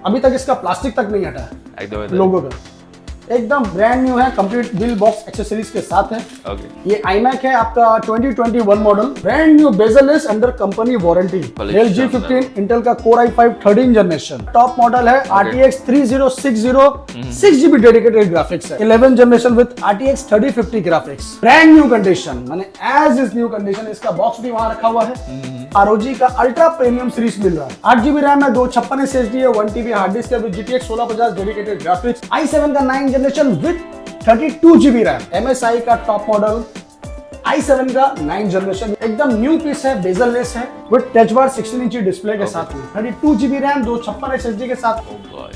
अभी तक इसका प्लास्टिक तक नहीं हटा है एकदम लोगों का, एकदम ब्रांड न्यू है, कंप्लीट बिल बॉक्स एक्सेसरीज के साथ है। ओके ये iMac है आपका 2021 model, brand new bezel under company warranty, Dell G15 Intel का Core i5 13 generation, top model है RTX 3060, 6GB डेडिकेटेड ग्राफिक्स है, 11 generation with RTX 3050 graphics, brand new condition, माने एज इज न्यू कंडीशन। इसका box भी वहां रखा हुआ है। ROG का अल्ट्रा प्रीमियम सीरीज मिल रहा है, 8GB रैम है, 256 SSD है, 1TB हार्ड डिस्क है with GTX 1650 dedicated graphics, i7 का 9 generation with 32GB RAM, MSI का टॉप मॉडल, i7 का 9 जनरेशन, एकदम न्यू पीस है, बेजललेस है विद टच बार 16 इंची डिस्प्ले के साथ में, 32GB रैम, 256 SSD के साथ,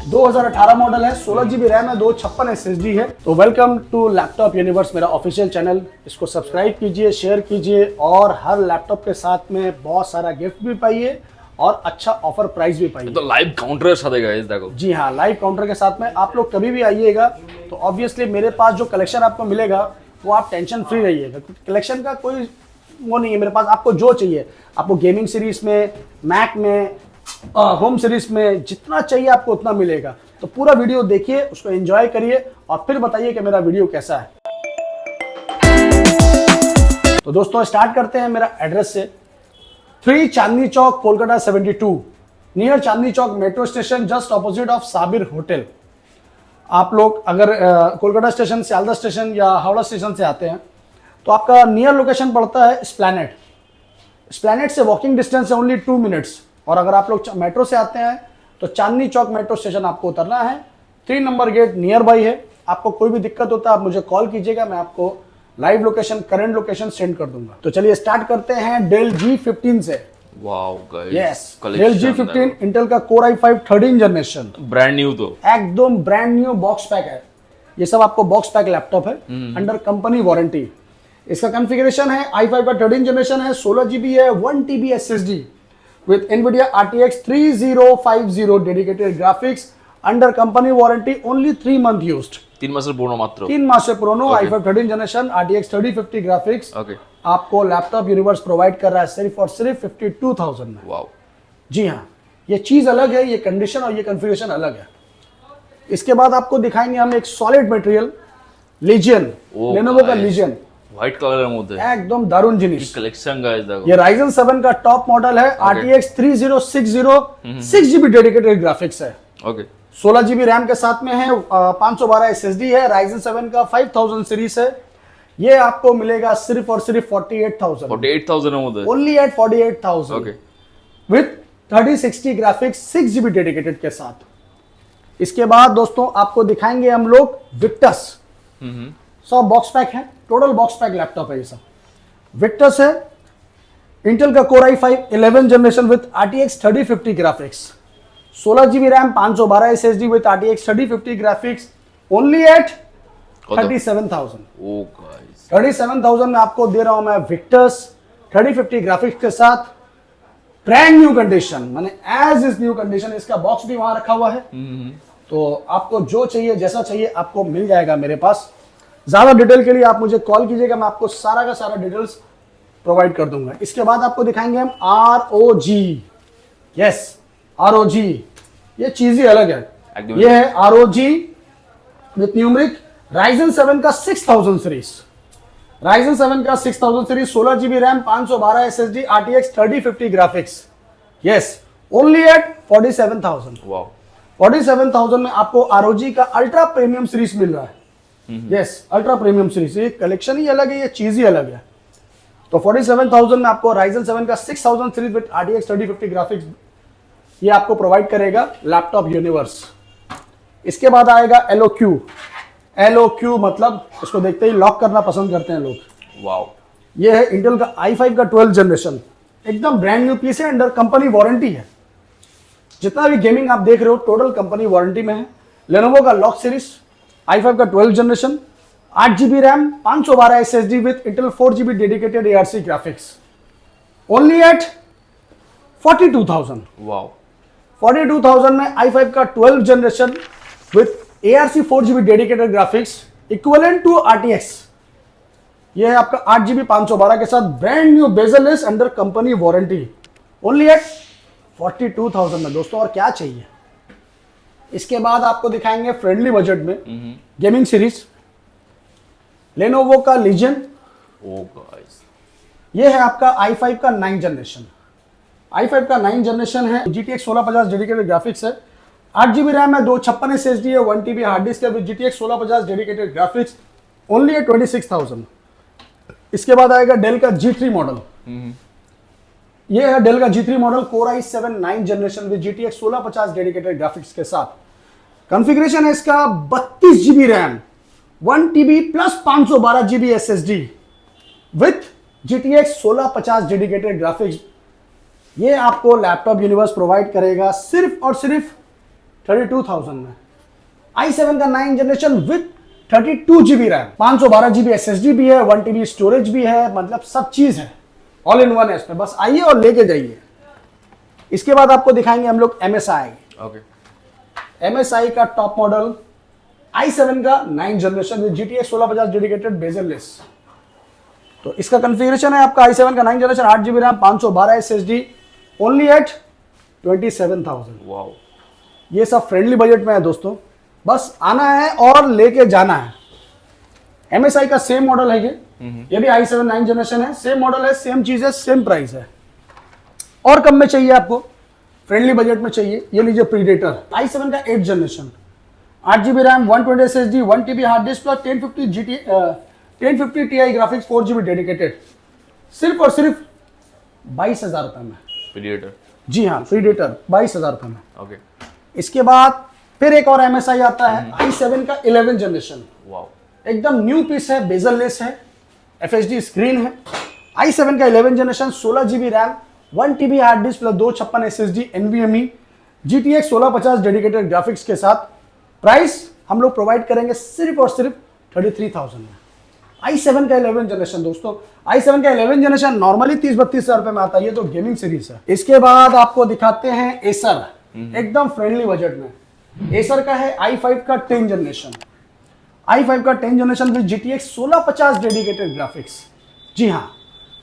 2018 मॉडल है, 16GB रैम है, 256 SSD है। तो वेलकम टू लैपटॉप यूनिवर्स, मेरा ऑफिशियल चैनल, इसको सब्सक्राइब कीजिए, शेयर कीजिए और हर लैपटॉप के साथ में बहुत सारा गिफ्ट भी पाइए और अच्छा ऑफर प्राइस भी पाइए। तो लाइव काउंटर साथ गाइस देखो। जी हाँ, लाइव काउंटर के साथ में आप लोग कभी भी आइएगा तो ऑब्वियसली मेरे पास जो कलेक्शन आपको मिलेगा वो आप टेंशन फ्री रहिएगा, कलेक्शन का कोई वो नहीं है मेरे पास। आपको जो चाहिए, आपको गेमिंग सीरीज में, मैक में, होम सीरीज में जितना चाहिए आपको उतना मिलेगा। तो पूरा वीडियो देखिए, उसको एंजॉय करिए और फिर बताइए कि मेरा वीडियो कैसा है। तो दोस्तों स्टार्ट करते हैं मेरा एड्रेस से। 3 Chandni Chowk, Kolkata 72, near Chandni Chowk metro station, just opposite of Sabir hotel. आप लोग अगर कोलकाता स्टेशन, सियालदा स्टेशन या हावड़ा स्टेशन से आते हैं तो आपका नियर लोकेशन पड़ता है स्प्लैनेड। स्प्लैनेड से वॉकिंग डिस्टेंस है ओनली 2 मिनट्स। और अगर आप लोग मेट्रो से आते हैं तो चांदनी चौक मेट्रो स्टेशन आपको उतरना है, 3 नंबर गेट नियर बाई है। आपको कोई भी दिक्कत होता है आप मुझे कॉल कीजिएगा, मैं आपको live location, current location send कर दूंगा। तो चलिए स्टार्ट करते हैं डेल G15 से। Wow guys, yes, Dell G15 Intel का Core i5 13 generation, brand new, तो एकदम ब्रांड न्यू बॉक्स पैक है। ये सब आपको बॉक्स पैक लैपटॉप है अंडर कंपनी वारंटी। इसका कॉन्फ़िगरेशन है i5 का 13 जनरेशन है, 16GB है, 1TB SSD with NVIDIA RTX 3050 dedicated graphics, under company warranty, only 3 month used. 3 मास से पुरानो मात्र, 3 मास से पुरानो i5 13 जनरेशन, RTX 3050 ग्राफिक्स आपको लैपटॉप यूनिवर्स प्रोवाइड कर रहा है सिर्फ और सिर्फ 52,000 में। वाओ, जी हाँ, ये चीज अलग है, ये कंडीशन और ये कॉन्फ़िगरेशन अलग है। इसके बाद आपको दिखाएंगे हम एक सॉलिड मटेरियल लीजियन, लेनोवो का लीजियन, व्हाइट कलर में होता है, एकदम दारुण जिनिस कलेक्शन गाइस देखो। ये Ryzen 7 का टॉप मॉडल है, RTX 3060, 6GB डेडिकेटेड ग्राफिक्स है, 16GB रैम के साथ में है, 512 SSD है, Ryzen 7 का 5000 सीरीज है। ये आपको मिलेगा सिर्फ और सिर्फ 48,000 में, only at 48,000 with 3060 graphics, 6GB dedicated के साथ। इसके बाद दोस्तों आपको दिखाएंगे हम लोग विक्टस। सब बॉक्स पैक है, टोटल बॉक्स पैक लैपटॉप है ये सब। विक्टस है, इंटेल का Core i5 11 generation with RTX 3050 graphics, 16GB RAM, 512 SSD with RTX 3050 graphics, only at 37,000। 37,000 में आपको दे रहा हूं मैं विक्टस 3050 ग्राफिक्स के साथ, ब्रांड न्यू कंडीशन, माने एज इज न्यू कंडीशन। इसका बॉक्स भी वहां रखा हुआ है। तो आपको जो चाहिए, जैसा चाहिए आपको मिल जाएगा मेरे पास। ज्यादा डिटेल के लिए आप मुझे कॉल कीजिएगा, मैं आपको सारा का सारा डिटेल्स प्रोवाइड कर दूंगा। इसके बाद आपको दिखाएंगे हम ROG। यस, ROG, ये चीज ही अलग है। ये है ROG विथ न्यूमरिक, Ryzen 7 का 6000 सीरीज, Ryzen 7 का 6000 series, 16GB RAM, 512 SSD, RTX 3050 graphics. Yes, only at 47,000। Wow, 47,000 में आपको ROG का अल्ट्रा प्रीमियम सीरीज मिल रहा है। यस, अल्ट्रा प्रीमियम सीरीज, ये कलेक्शन ही अलग है, ये चीज ही अलग है। तो 47,000 में आपको Ryzen 7 का 6000 सीरीज विद RTX 3050 ग्राफिक्स ये आपको प्रोवाइड करेगा लैपटॉप यूनिवर्स। इसके बाद आएगा LOQ मतलब इसको देखते ही लॉक करना पसंद करते हैं लोग। वाओ, ये है इंटेल का i5 का 12 जनरेशन, एकदम ब्रांड न्यू पीस है, अंडर कंपनी वारंटी है। जितना भी गेमिंग आप देख रहे हो टोटल कंपनी वारंटी में है। लेनोवो का लॉक सीरीज, i5 का 12 generation, 8GB RAM, 512 SSD with Intel 4GB dedicated ARC graphics, only at 42,000। Wow, 42,000 में i5 का 12 generation with ARC 4GB dedicated graphics, equivalent to RTX। ये है आपका 8GB 512 के साथ, brand new bezelless under company warranty, only at 42,000 में दोस्तों। और क्या चाहिए, इसके बाद आपको दिखाएंगे फ्रेंडली बजट में गेमिंग सीरीज लेनोवो का लीजन। ओ गाइस, ये है आपका i5 का 9 जनरेशन। i5 का 9 जनरेशन है, GTX 1650 डेडिकेटेड ग्राफिक्स है, 8GB रैम है, 256 SSD है, 1TB हार्ड डिस्क है with GTX 1650 dedicated graphics, only है 26,000। इसके बाद आएगा डेल का G3 मॉडल। ये है डेल का G3 model, Core i7 9 generation with GTX 1650 dedicated graphics के साथ। कॉन्फ़िगरेशन है इसका 32GB RAM, 1TB plus 512GB SSD with GTX 1650 dedicated graphics. ये आपको लैपटॉप यूनिवर्स प्रोवाइड करेगा सिर्फ और सिर्फ 32,000 में। i7 का 9 generation with 32GB RAM, 512GB SSD भी है, 1TB स्टोरेज भी है, मतलब सब चीज है, ऑल इन वन है इसमें। बस आइए और लेके जाइए। इसके बाद आपको दिखाएंगे हम लोग MSI। MSI का टॉप मॉडल i7 का 9 generation with GTX 1650 dedicated bezelless. तो इसका कॉन्फ़िगरेशन है आपका i7 का 9 generation, 8GB RAM, 512 SSD, only at 27,000। Wow, ये सब फ्रेंडली बजट में है दोस्तों, बस आना है और लेके जाना है। MSI का सेम मॉडल है ये भी i7 9 जनरेशन है, सेम मॉडल है, सेम चीज है, सेम प्राइस है। और कम में चाहिए आपको, फ्रेंडली बजट में चाहिए, ये लीजिए प्रीडेटर i7 का 8 generation, 8GB RAM, 120 SSD, 1TB hard disk plus 1050 Ti graphics, 4GB dedicated, सिर्फ और सिर्फ 22,000 रुपए में। प्रीडेटर, जी हाँ, प्रीडेटर 22,000 रुपए में। ओके। इसके बाद फिर एक और MSI आता है, i7 का 11 जनरेशन। वाओ, एकदम न्यू पीस है, बेजललेस है, FHD स्क्रीन है। i7 का 11 generation, 16GB RAM, 1TB hard disk plus 256 SSD NVMe, GTX 1650 dedicated graphics के साथ। प्राइस हम लोग प्रोवाइड करेंगे सिर्फ और सिर्फ 33,000 में। i7 का 11 जनरेशन दोस्तों, i7 का 11 जनरेशन नॉर्मली 30-32 हजार रुपए में आता है, ये तो गेमिंग सीरीज है। इसके बाद आपको दिखाते हैं एसर, एकदम फ्रेंडली बजट में। एसर का है i5 का 10 जनरेशन, i5 का 10 generation with GTX 1650 dedicated graphics. जी हाँ,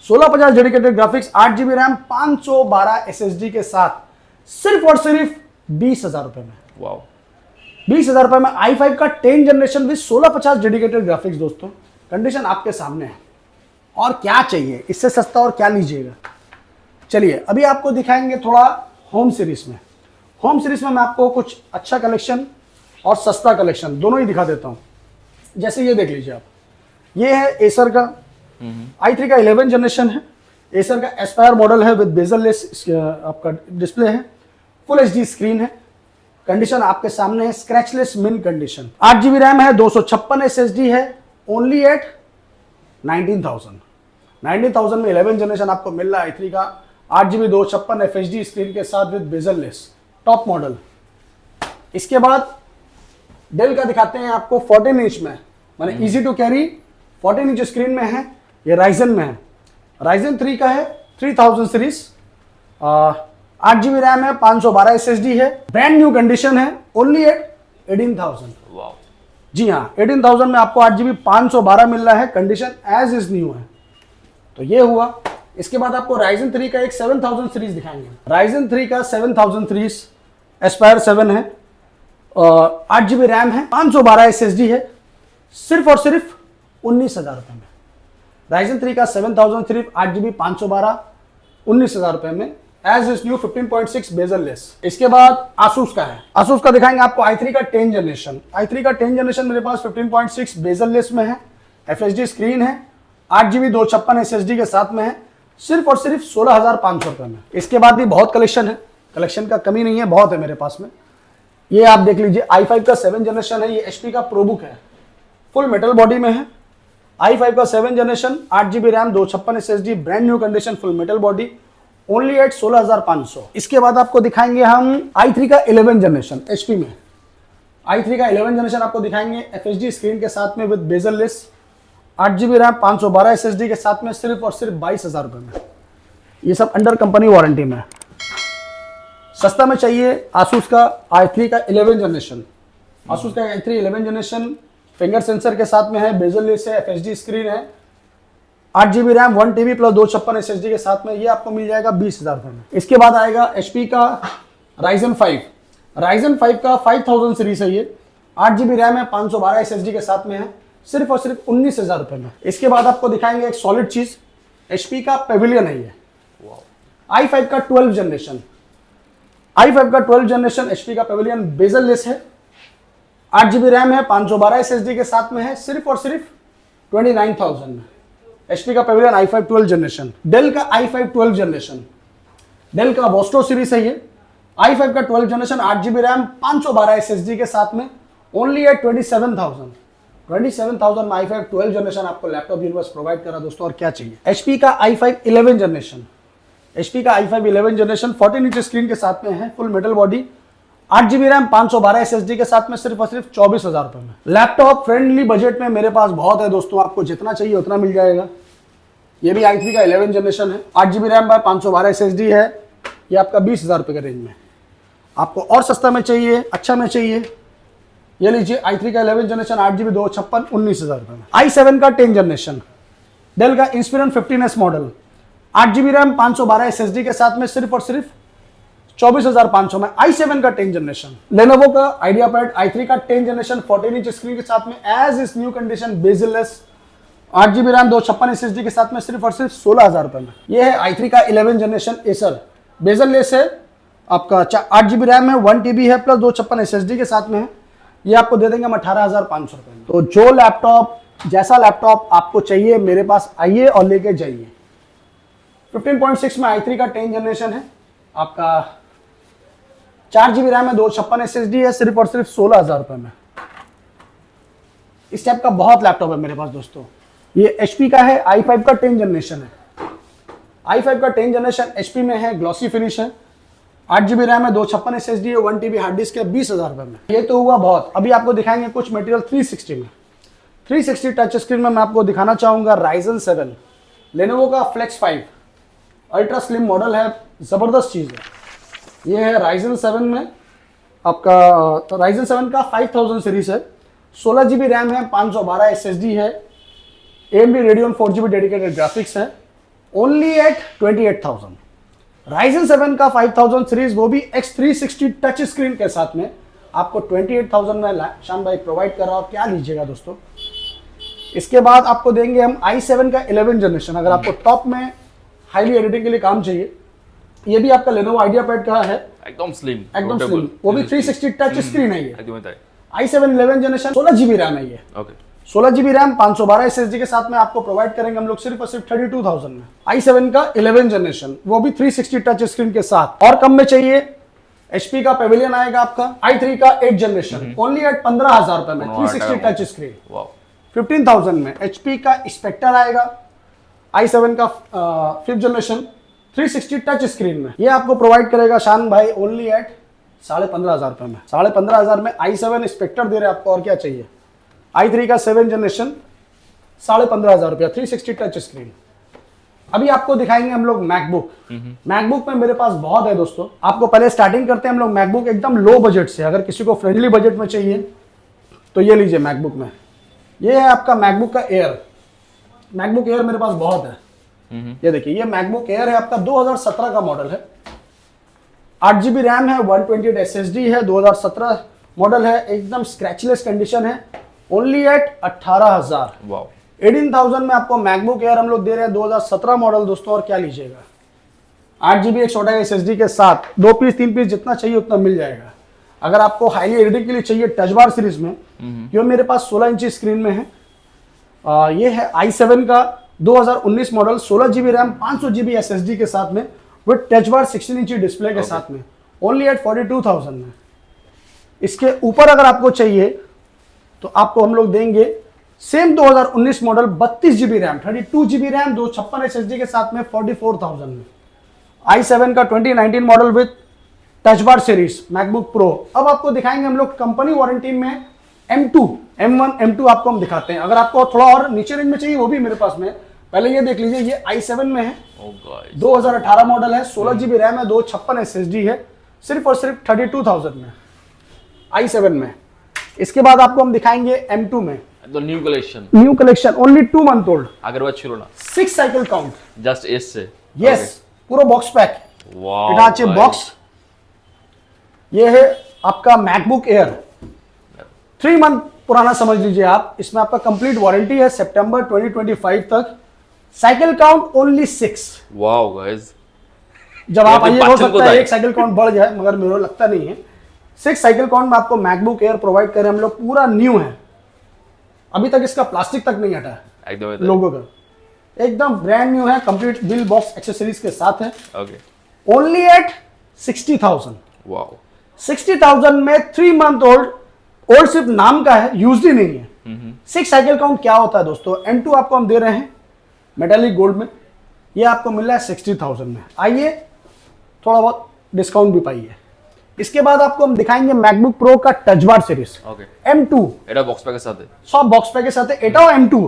1650 dedicated graphics, 8GB RAM, 512 SSD के साथ, सिर्फ और सिर्फ 20,000 रुपए में। वाओ, 20,000 रुपए में i5 का 10 जनरेशन विद 1650 डेडिकेटेड ग्राफिक्स। दोस्तों कंडीशन आपके सामने है, और क्या चाहिए इससे सस्ता, और क्या लीजिएगा। चलिए अभी आपको दिखाएंगे थोड़ा होम सीरीज में। होम सीरीज में मैं आपको कुछ अच्छा कलेक्शन और सस्ता कलेक्शन दोनों ही दिखा देता हूं। जैसे ये देख लीजिए आप, ये है एसर का i3 का 11 जनरेशन है, एसर का एस्पायर मॉडल है विद बेजललेस आपका डिस्प्ले है, फुल HD स्क्रीन है, कंडीशन आपके सामने है, स्क्रैचलेस मिन कंडीशन, 8GB रैम है, 256 SSD है, ओनली एट 19,000 में 11 जनरेशन आपको मिल रहा है i3 का, 8GB 256 FHD स्क्रीन के साथ विद बेजललेस, टॉप मॉडल। इसके बाद डेल का दिखाते हैं आपको 14 इंच में, माने easy to carry, 14 inch screen में है, ये राइजन में है, राइजन 3 का है, 3000 सीरीज, 8GB रैम है, 512 SSD है, ब्रांड न्यू कंडीशन है, ओनली एट 18,000। वाओ, जी हाँ, 18,000 में आपको 8GB 512 मिल रहा है, कंडीशन एज इज न्यू है। तो ये हुआ। इसके बाद आपको Ryzen 3 का एक 7000 सीरीज दिखाएंगे। Ryzen 3 का 7000 सीरीज एस्पायर 7 है, 8GB रैम है, 512 SSD है, सिर्फ और सिर्फ 19,000 रुपए में। Ryzen 3 का 7000 सीरीज 8GB 512 19,000 रुपए में, एज इज न्यू, 15.6 बेजललेस। इसके बाद Asus का है, Asus का दिखाएंगे आपको i3 का 10 जनरेशन। i3 का 10 जनरेशन मेरे पास 15.6 बेजललेस में है, FHD स्क्रीन है, 8GB 256 SSD के साथ में है, सिर्फ और सिर्फ 16,500 रुपए में। इसके बाद भी बहुत कलेक्शन है, कलेक्शन का कमी नहीं है, बहुत है मेरे पास में। ये आप देख लीजिए, i5 का 7 जनरेशन है, ये HP का प्रोबुक है, फुल मेटल बॉडी में है, i5 का 7 generation, 8GB RAM, 256 SSD, brand new condition, full metal body, only at 16,500। इसके बाद आपको दिखाएंगे हम i3 का 11 जनरेशन HP में। i3 का 11 जनरेशन आपको दिखाएंगे FHD स्क्रीन के साथ में with bezel-less, 8GB RAM, 512 SSD के साथ में, सिर्फ और सिर्फ 22,000 रुपए में। ये सब अंडर कंपनी वारंटी में। सस्ता में चाहिए Asus का i3 का 11 जनरेशन, Asus का i3 11 जनरेशन फिंगर सेंसर के साथ में है, बेजललेस है, FHD स्क्रीन है, 8GB RAM, 1TB plus 256 SSD के साथ में, ये आपको मिल जाएगा 20,000 रुपए में। इसके बाद आएगा HP का Ryzen 5। Ryzen 5 का 5000 सीरीज है ये, 8 GB रैम है, 512 SSD के साथ में है, सिर्फ और सिर्फ 19,000 रुपए में। इसके बाद आपको दिखाएंगे एक सॉलिड चीज, HP का पेविलियन है ये, i5 का 12 जनरेशन, i5 का 12 जनरेशन HP का पेविलियन बेजल लेस है, 8 GB रैम है, 512 SSD के साथ में है, सिर्फ और सिर्फ 29,000 में। HP का पेविलियन i5 12 जनरेशन, डेल का i5 12 जनरेशन, डेल का वोस्टो सीरीज है ये, i5 का 12 जनरेशन, 8 GB रैम, 512 SSD के साथ में, ओनली एट 27,000 में i5 12 जनरेशन आपको लैपटॉप यूनिवर्स प्रोवाइड करा दोस्तों, और क्या चाहिए। HP का i5 11 जनरेशन, HP का i5 11 जनरेशन 14 इंच स्क्रीन के साथ में है, full metal body, 8 GB RAM, 512 SSD के साथ में, सिर्फ और सिर्फ 24,000 रुपए में। लैपटॉप फ्रेंडली बजट में मेरे पास बहुत है दोस्तों, आपको जितना चाहिए उतना मिल जाएगा। ये भी i3 का 11 जनरेशन है, 8 GB रैम है, 512 SSD है, ये आपका 20,000 रुपए के रेंज में। आपको और सस्ता में चाहिए, अच्छा में चाहिए, ये लीजिए i3 का 11 जनरेशन, 8 GB 256, 19,000 रुपए में। i7 का 10 जनरेशन, डेल का Inspiron 15S model, 8 GB RAM, 512 SSD के साथ में, सिर्फ और सिर्फ 24,500 में। i7 का 10 जनरेशन, लेनोवो का आइडियापैड i3 का 10 जनरेशन 14 इंच स्क्रीन के साथ में, as is new condition, bezel less, 8 GB RAM, 256 SSD के साथ में, सिर्फ और सिर्फ 16,000 रुपए में। ये है i3 का 11 जनरेशन एसर, बेजल लेस है, आपका 8 GB रैम है, 1 TB है, प्लस 256 SSD के साथ में है। ये आपको दे देंगे हम 18,500 रुपए में। तो जो लैपटॉप, जैसा लैपटॉप आपको चाहिए मेरे पास आइए और लेके जाइए। 15.6 में i3 का 10 जनरेशन है, आपका 4 GB रैम है, 256 SSD है, सिर्फ और सिर्फ 16,000 रुपए में। इस टाइप का बहुत लैपटॉप है मेरे पास दोस्तों। ये HP का है, i5 का 10 जनरेशन है, i5 का 10 जनरेशन HP में है, ग्लॉसी फिनिश है, 8 GB रैम है, 256 SSD है, 1 TB हार्ड डिस्क है, 20,000 रुपए में। ये तो हुआ बहुत। अभी आपको दिखाएंगे कुछ मटेरियल 360 में। 360 टच स्क्रीन में मैं आपको दिखाना चाहूंगा Ryzen 7, लेनोवो का Flex 5 अल्ट्रा स्लिम मॉडल है, जबरदस्त चीज है। ये है Ryzen 7 में आपका, Ryzen 7 का 5000 सीरीज है, 16 GB रैम है, 512 SSD है, AMD Radeon 4GB dedicated graphics है, ओनली एट 28,000। Ryzen 7 का 5000 सीरीज, वो भी X360 टच स्क्रीन के साथ में, आपको 28,000 में शाम भाई प्रोवाइड कर रहा हूं। क्या लीजिएगा दोस्तों। इसके बाद आपको देंगे हम i7 का 11 जनरेशन, अगर आपको टॉप में हाईली एडिटिंग के लिए काम चाहिए। ये भी आपका Lenovo आइडियापैड का है, एकदम स्लिम, वो भी 360 टच स्क्रीन है ये। i7 11 जनरेशन, 16 GB रैम है ये, 16 GB रैम, 512 SSD के साथ में आपको प्रोवाइड करेंगे हम लोग, सिर्फ और सिर्फ 32,000 में। i7 का 11 जनरेशन, वो भी 360 टच स्क्रीन के साथ। और कम में चाहिए, HP का पेविलियन आएगा आपका, i3 का 8 जनरेशन, ओनली एट 15,000 रुपए में, 360 टच स्क्रीन, 15,000 में। HP का स्पेक्टर आएगा, i7 का 5th जनरेशन, 360 टच स्क्रीन में, ये आपको प्रोवाइड करेगा शान भाई ओनली एट 15,500 रुपए में। 15,500 में i7 स्पेक्टर दे रहे आपको, और क्या चाहिए। i3 का 7 जनरेशन, 15,500 रुपया, 360 टच स्क्रीन। अभी आपको दिखाएंगे हम लोग मैकबुक। मैकबुक में मेरे पास बहुत है दोस्तों। आपको पहले स्टार्टिंग करते हैं हम लोग मैकबुक एकदम लो बजट से। अगर किसी को फ्रेंडली बजट में चाहिए तो ये लीजिए मैकबुक में। ये है आपका मैकबुक का एयर। मैकबुक एयर मेरे पास बहुत है। ये देखिए, ये मैकबुक एयर है आपका, 2017 का मॉडल है, 8 GB रैम है, 128 SSD है, 2017 मॉडल है, एकदम स्क्रैचलेस कंडीशन है, ओनली एट 18,000। 18,000 में आपको मैकबुक एयर हम लोग दे रहे हैं, 2017 मॉडल दोस्तों। और क्या लीजिएगा, 8 GB एक छोटा SSD के साथ 2 पीस 3 पीस जितना चाहिए उतना मिल जाएगा। अगर आपको हाईली एडिटिंग के लिए चाहिए टच बार सीरीज में, जो मेरे पास 16 इंची स्क्रीन में है, ये है i7 का 2019 model, 16 GB RAM, 500 GB SSD के साथ में, विद टच बार 16 इंची डिस्प्ले के साथ में, ओनली एट 42,000 में। इसके ऊपर अगर आपको चाहिए तो आपको हम लोग देंगे same 2019 model, 32 GB RAM, 32 GB RAM, 256 SSD के साथ में, 44,000 में। i7 का 2019 model with touch bar series MacBook pro. अब आपको दिखाएंगे हम लोग कंपनी वारंटी में M2, M1, M2 आपको हम दिखाते हैं। अगर आपको थोड़ा और नीचे रेंज में चाहिए वो भी मेरे पास में। पहले ये देख लीजिए, ये i7 में है, 2018 मॉडल है, 16 GB रैम है, 256 SSD है, सिर्फ और सिर्फ 32,000 में i7 में। इसके बाद आपको हम दिखाएंगे M2 में, तो new collection only 2 month old, আগের বার ছিল না, 6 সাইকেল কাউন্ট, জাস্ট এসছে। यस, पूरा बॉक्स पैक, वाओ, এটা আছে বক্স। ये है आपका मैकबुक एयर 3 मंथ पुराना समझ लीजिए आप। इसमें आपका कंप्लीट वारंटी है सितंबर 2025 तक। Cycle count only 6। Wow guys, जब आप ये तो आइए हो बच्चों को सकता है था। एक साइकिल काउंट बढ़ जाए, मगर मेरे को लगता नहीं है। 6 साइकिल काउंट में आपको मैकबुक एयर प्रोवाइड करें हम लोग, पूरा न्यू है, अभी तक इसका प्लास्टिक तक नहीं हटा है एकदम लोगों का, एकदम ब्रांड न्यू है, कंप्लीट बिल बॉक्स एक्सेसरीज के साथ है। ओके। Only eight 60,000। वाओ। 60,000 में 3 मंथ ओल्ड सिर्फ नाम का है, यूज ही नहीं है। 6 साइकिल काउंट क्या होता है दोस्तों, M2 आपको हम दे रहे हैं मेटालिक गोल्ड में, ये आपको मिल रहा है 60,000 में। आइए थोड़ा बहुत डिस्काउंट भी पाइए। इसके बाद आपको हम दिखाएंगे मैकबुक प्रो का touch bar series okay. M2, एटा बॉक्स पैक के साथ है। सब बॉक्स पैक के साथ है। एटाओ M2,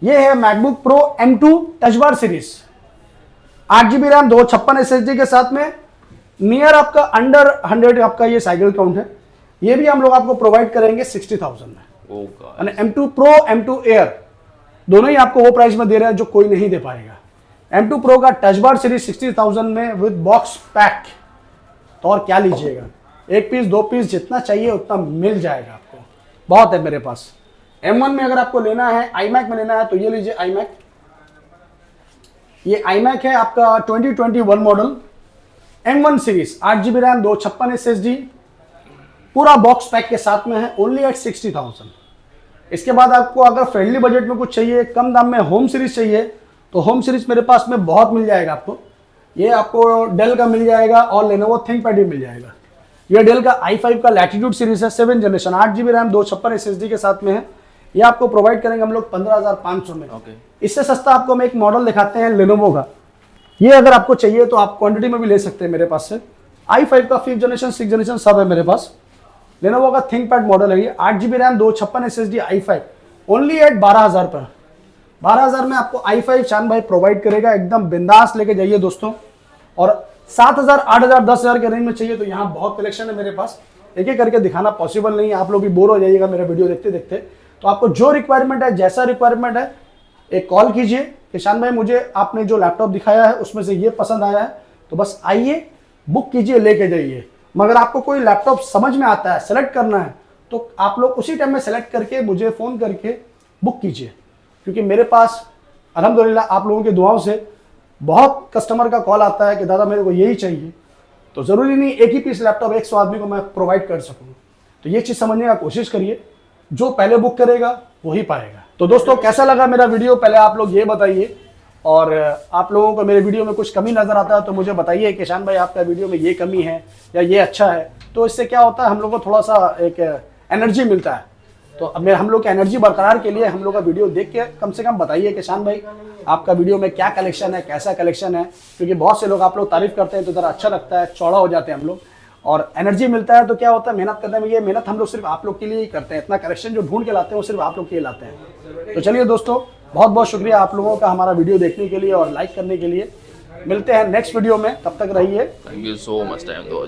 ये है MacBook pro M2 touch bar series, 8GB RAM, 256 SSD के साथ में, नियर आपका अंडर 100 आपका ये साइकिल काउंट है। ये भी हम लोग आपको प्रोवाइड करेंगे 60,000 में। ओ God. M2 pro, M2 air दोनों ही आपको वो प्राइस में दे रहे हैं जो कोई नहीं दे पाएगा। M2 प्रो का टच बार सीरीज 60,000 में विद बॉक्स पैक, तो और क्या लीजिएगा, एक पीस 2 पीस जितना चाहिए उतना मिल जाएगा आपको, बहुत है मेरे पास। M1 में अगर आपको लेना है, iMac में लेना है तो ये लीजिए iMac, ये iMac है आपका 2021 model M1 series, 8GB RAM, 256 SSD, पूरा बॉक्स पैक के साथ में है, ओनली एट 60,000। इसके बाद आपको अगर फ्रेंडली बजट में कुछ चाहिए, कम दाम में होम सीरीज चाहिए, तो होम सीरीज मेरे पास में बहुत मिल जाएगा आपको। ये आपको डेल का मिल जाएगा और लेनोवो थिंकपैड भी मिल जाएगा। ये डेल का i5 का लैटिट्यूड सीरीज है, 7 जनरेशन, 8GB रैम, 256 SSD के साथ में है। ये आपको प्रोवाइड करेंगे हम लोग 15,500 में। ओके। इससे सस्ता आपको हम एक मॉडल दिखाते हैं लेनोवो का, ये अगर आपको चाहिए तो आप क्वांटिटी में भी ले सकते हैं मेरे पास से। i5 का 5th जनरेशन, 6th जनरेशन सब है मेरे पास। लेनोवो का थिंकपैड मॉडल है ये, 8GB RAM, 256 SSD, i5, only eight 12,000 पर। 12,000 में आपको i5 चांद भाई प्रोवाइड करेगा, एकदम बिंदास लेके जाइए दोस्तों। और 7,000, 8,000, 10,000 के रेंज में चाहिए तो यहाँ बहुत कलेक्शन है मेरे पास, एक एक करके दिखाना पॉसिबल नहीं है, आप लोग भी बोर हो जाइएगा मेरा वीडियो देखते देखते। तो आपको जो रिक्वायरमेंट है, जैसा रिक्वायरमेंट है, एक कॉल कीजिए कि शान भाई मुझे आपने जो लैपटॉप दिखाया है उसमें से ये पसंद आया है, तो बस आइए बुक कीजिए, लेके जाइए। मगर आपको कोई लैपटॉप समझ में आता है, सेलेक्ट करना है, तो आप लोग उसी टाइम में सेलेक्ट करके मुझे फ़ोन करके बुक कीजिए, क्योंकि मेरे पास अल्हम्दुलिल्लाह आप लोगों की दुआओं से बहुत कस्टमर का कॉल आता है कि दादा मेरे को यही चाहिए, तो ज़रूरी नहीं एक ही पीस लैपटॉप 100 आदमी को मैं प्रोवाइड कर सकूँ। तो ये चीज़ समझने का कोशिश करिए, जो पहले बुक करेगा वही पाएगा। तो दोस्तों कैसा लगा मेरा वीडियो, पहले आप लोग ये बताइए, और आप लोगों को मेरे वीडियो में कुछ कमी नज़र आता है तो मुझे बताइए कि शान भाई आपका वीडियो में ये कमी है या ये अच्छा है। तो इससे क्या होता है, हम लोग को थोड़ा सा एक एनर्जी मिलता है। तो अब हम लोग की एनर्जी बरकरार के लिए हम लोग का वीडियो देख के कम से कम बताइए कि शान भाई आपका वीडियो में क्या कलेक्शन है, कैसा कलेक्शन है, क्योंकि बहुत से लोग आप लोग तारीफ करते हैं तो ज़रा अच्छा लगता है, चौड़ा हो जाते हैं हम लोग और एनर्जी मिलता है। तो क्या होता है, मेहनत करने में, ये मेहनत हम लोग सिर्फ आप लोग के लिए ही करते हैं, इतना कलेक्शन जो ढूंढ के लाते हैं वो सिर्फ आप लोग के लिए लाते हैं। तो चलिए दोस्तों, बहुत बहुत शुक्रिया आप लोगों का हमारा वीडियो देखने के लिए और लाइक करने के लिए। मिलते हैं नेक्स्ट वीडियो में, तब तक रहिए। Thank you so much time दो।